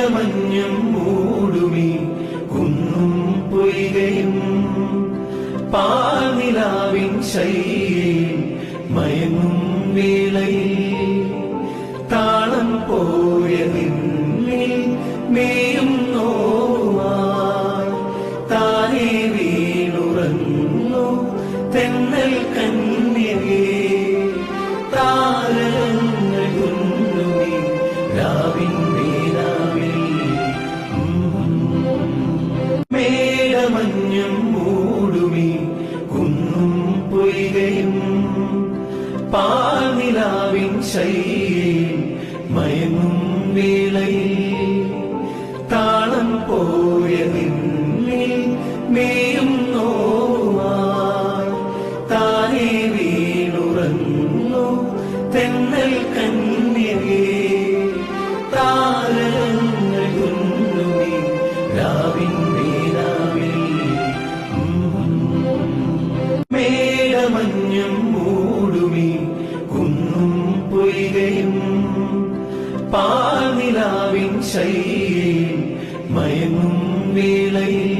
മേഘമഞ്ഞും മൂടുമീ കുന്നും പൊയ്കയും പാൽനിലാവിൻ ശൈലിയിൽ മയങ്ങും വേളയിൽ താളം പോയ നിന്നിൽ മേയും നോവായി താനേ വീണുറങ്ങു തെന്നൽ കന്യകേ താരങ്ങൾ കൊണ്ടുമീ രാവിൻ വീരാവിൽ മേഘമഞ്ഞും മൂടുമീ കുന്നും പൊയ്കയും പാൽനിലാവിൻ ശൈലിയിൽ മയങ്ങും വേളയിൽ താളം പോയ നിന്നിൽ മേയും നോവായി താനേ വീണുറങ്ങു തെന്നൽ കന്യകേ താരങ്ങൾ കൊണ്ടുമീ രാവിൻ വീരാവിൽ മേഘമഞ്ഞും മൂടുമീ കുന്നും പൊയ്കയും പാൽനിലാവിൻ ശൈലിയിൽ മയങ്ങും വേളയിൽ